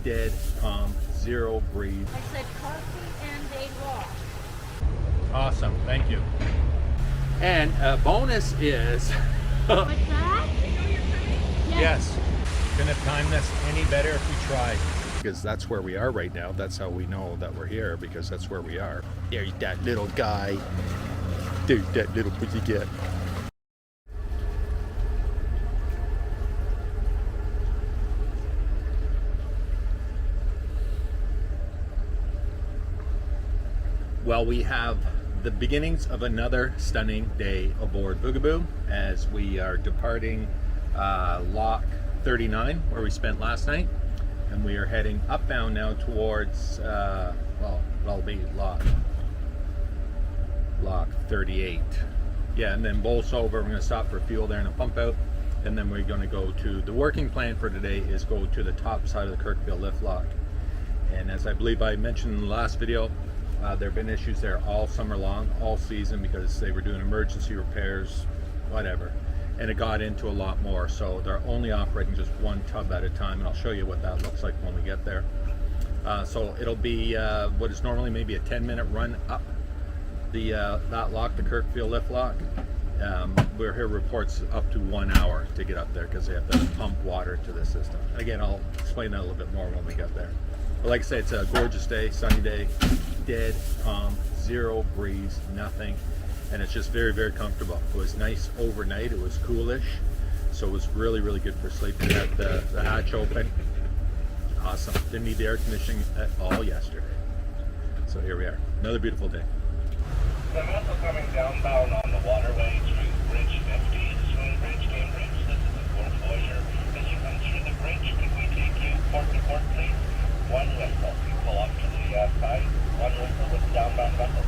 dead calm, zero breeze. I said coffee and a walk. Awesome, thank you. And a bonus is What's that? They know you're coming? yes, couldn't have timed this any better if we tried. Because that's where we are right now. That's how we know that we're here, because that's where we are. There's that little guy. There's that little pussycat. Well, we have the beginnings of another stunning day aboard Boogaboo as we are departing Lock 39, where we spent last night, and we are heading upbound now towards, well, it'll be Lock 38. Yeah, and then Bolsover, we're going to stop for fuel there and a pump out, and then we're going to go to, the working plan for today is go to the top side of the Kirkfield Lift Lock. And as I believe I mentioned in the last video, there have been issues there all summer long, all season, because they were doing emergency repairs, whatever, and it got into a lot more. So they're only operating just one tub at a time, and I'll show you what that looks like when we get there. So it'll be what is normally maybe a 10-minute run up the that lock, the Kirkfield Lift Lock. We're here reports up to 1 hour to get up there because they have to pump water to the system. Again, I'll explain that a little bit more when we get there. But like I say, it's a gorgeous day, sunny day, dead calm, zero breeze, nothing, and it's just very, very comfortable. It was nice overnight. It was coolish, so it was really, really good for sleep. We had the hatch open. Awesome. Didn't need the air conditioning at all yesterday. So here we are. Another beautiful day. I'm also coming downbound on the waterway through Bridge 50, Swing Bridge, Cambridge. This is the fourth voyager. As you come through the bridge, could we take you port to port, please? One whistle. You pull off to the side. One whistle with downbound vessel.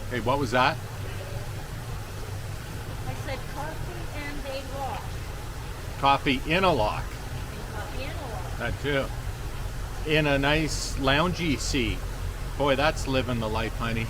Hey, what was that? I said coffee and a walk. Coffee in a lock. And coffee and a walk. That too. In a nice loungy seat. Boy, that's living the life, honey.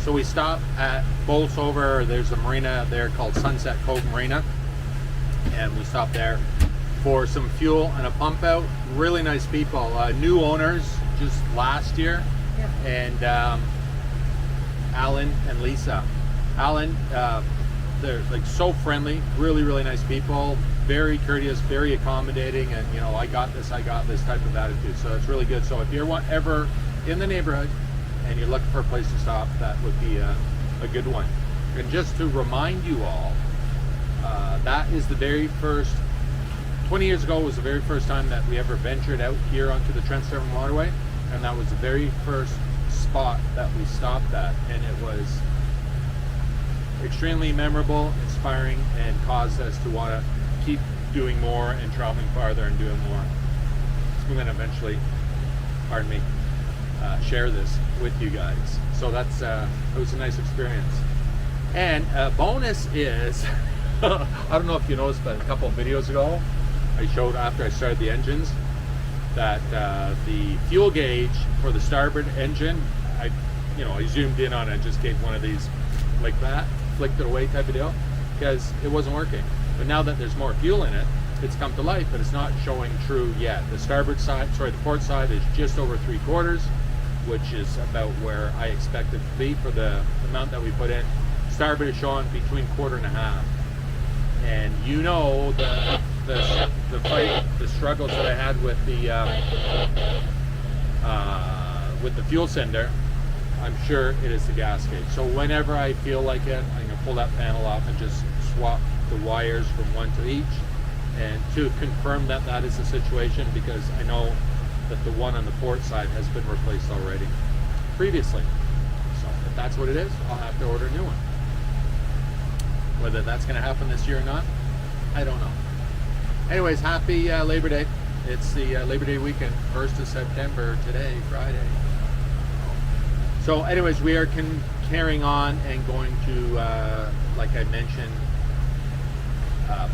So we stop at Bolsover. There's a marina there called Sunset Cove Marina, and we stop there for some fuel and a pump out. Really nice people, new owners just last year. Yep. And Alan and Lisa. Alan, they're like so friendly, really, really nice people, very courteous, very accommodating, and you know, I got this type of attitude. So it's really good. So if you're ever in the neighborhood and you're looking for a place to stop, that would be a good one. And just to remind you all, that is the very first, 20 years ago was the very first time that we ever ventured out here onto the Trent Severn Waterway, and that was the very first spot that we stopped at, and it was extremely memorable, inspiring, and caused us to want to keep doing more and traveling farther and doing more. So we're going to eventually, pardon me, share this with you guys. So that's it was a nice experience. And bonus is I don't know if you noticed, but a couple of videos ago I showed, after I started the engines, that the fuel gauge for the starboard engine, I zoomed in on it and just gave one of these like that, flicked it away type of deal, because it wasn't working. But now that there's more fuel in it, it's come to life, but it's not showing true yet. The starboard side, sorry, the port side is just over 3/4, which is about where I expect it to be for the amount that we put in. Starboard is showing between 1/4 and 1/2. And you know the fight, the struggles that I had with the fuel sender. I'm sure it is the gas gauge. So whenever I feel like it, I'm gonna pull that panel off and just swap the wires from one to each, and to confirm that that is the situation, because I know that the one on the port side has been replaced already previously. So if that's what it is, I'll have to order a new one. Whether that's going to happen this year or not, I don't know. Anyways, happy Labor Day. It's the Labor Day weekend, 1st of September today, Friday. So anyways, we are carrying on and going to, like I mentioned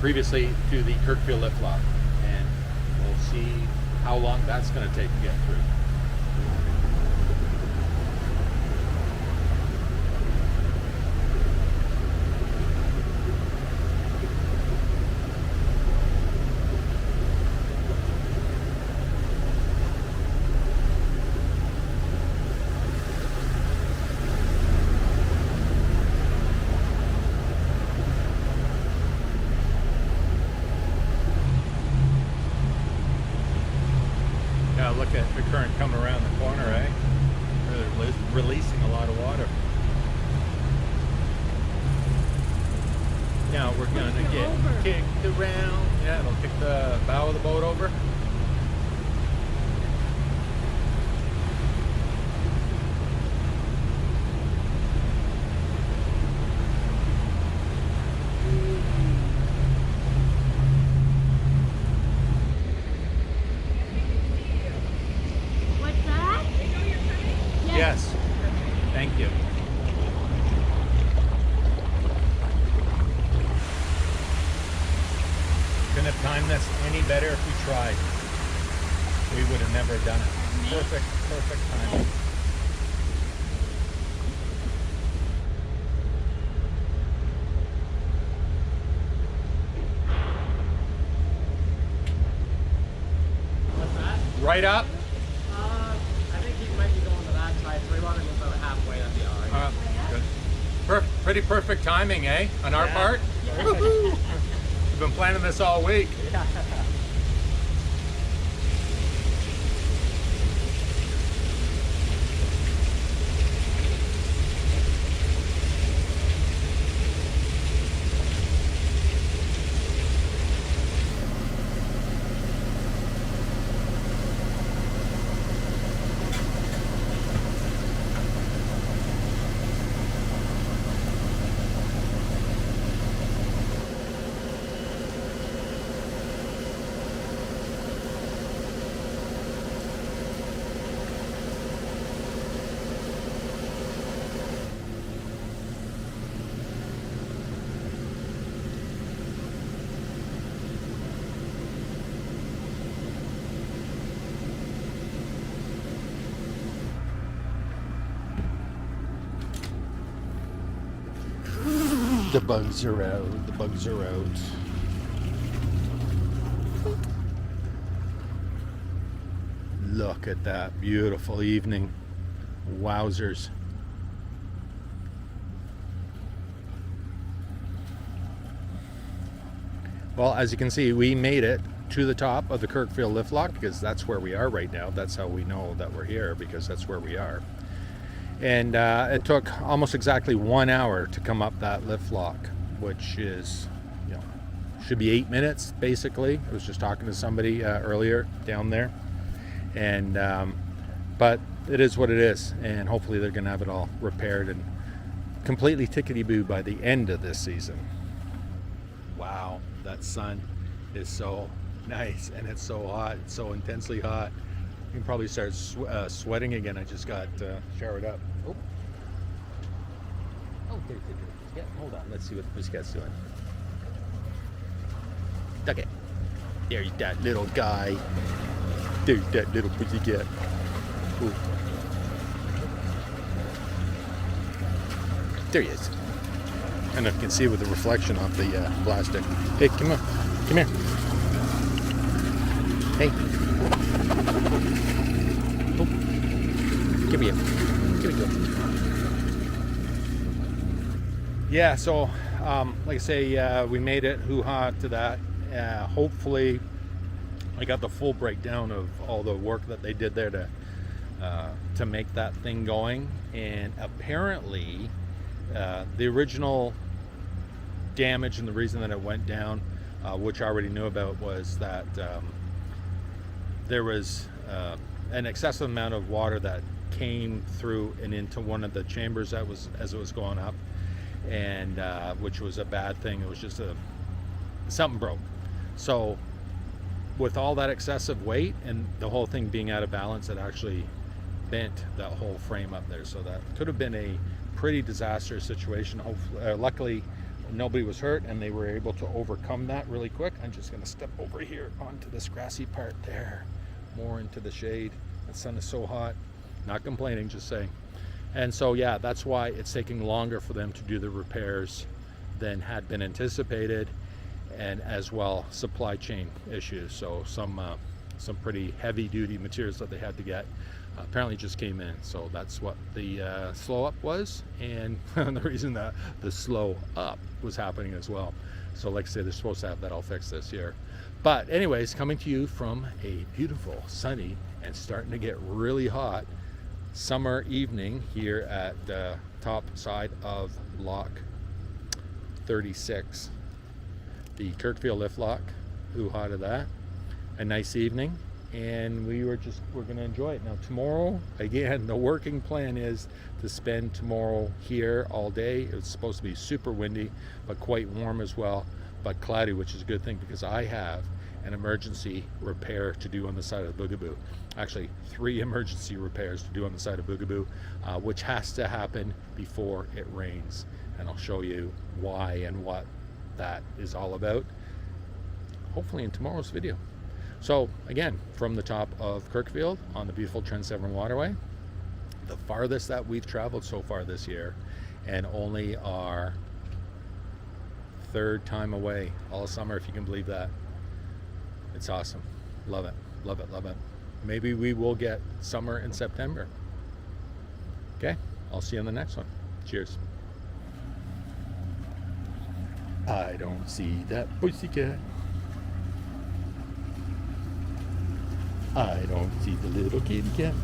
previously, to the Kirkfield Lift Lock. And we'll see how long that's going to take to get through. Look at the current coming around the corner, eh? They're releasing a lot of water. Now we're gonna get kicked around. Yeah, it'll kick the bow of the boat over. Yes, thank you. Couldn't have timed this any better if we tried. We would have never done it. Perfect timing. What's that? Right up. Pretty perfect timing, eh? On our part? Yeah. We've been planning this all week. Yeah. The bugs are out. The bugs are out. Look at that beautiful evening. Wowzers. Well, as you can see, we made it to the top of the Kirkfield Lift Lock, because that's where we are right now. That's how we know that we're here, because that's where we are. And it took almost exactly 1 hour to come up that lift lock, which is, you know, should be 8 minutes basically. I was just talking to somebody earlier down there, and but it is what it is, and hopefully they're going to have it all repaired and completely tickety-boo by the end of this season. Wow, that sun is so nice, and it's so hot. It's so intensely hot. You can probably start sweating again. I just got showered up. Oh, there. Yeah, hold on. Let's see what the pussycat's doing. Okay. There's that little guy. There's that little pussycat. Ooh. There he is. I don't know if you can see with the reflection off the plastic. Hey, come on. Come here. Hey. Oh. Give me a. Give me a go. Yeah, so like I say, we made it hoo-ha to that. Hopefully, I got the full breakdown of all the work that they did there to make that thing going. And apparently, the original damage and the reason that it went down, which I already knew about, was that there was an excessive amount of water that came through and into one of the chambers that was as it was going up, and which was a bad thing. It was just something broke. So with all that excessive weight and the whole thing being out of balance, it actually bent that whole frame up there. So that could have been a pretty disastrous situation. Hopefully, luckily nobody was hurt and they were able to overcome that really quick. I'm just going to step over here onto this grassy part there, more into the shade. The sun is so hot. Not complaining, just saying. And so yeah, that's why it's taking longer for them to do the repairs than had been anticipated, and as well supply chain issues. So some pretty heavy duty materials that they had to get apparently just came in. So that's what the slow up was, and the reason that the slow up was happening as well. So like I said, they're supposed to have that all fixed this year. But anyways, coming to you from a beautiful, sunny, and starting to get really hot summer evening here at the top side of Lock 36, the Kirkfield Lift Lock. Hoo-ha to that. A nice evening, and we're going to enjoy it. Now tomorrow, again, the working plan is to spend tomorrow here all day. It's supposed to be super windy, but quite warm as well, but cloudy, which is a good thing because I have an emergency repair to do on the side of the Boogaboo. Actually, 3 emergency repairs to do on the side of Boogaboo, which has to happen before it rains. And I'll show you why and what that is all about, hopefully in tomorrow's video. So again, from the top of Kirkfield on the beautiful Trent Severn Waterway, the farthest that we've traveled so far this year, and only our 3rd time away all summer, if you can believe that. It's awesome. Love it, love it, love it. Maybe we will get summer in September. Okay, I'll see you on the next one. Cheers. I don't see that pussycat. I don't see the little kitty cat.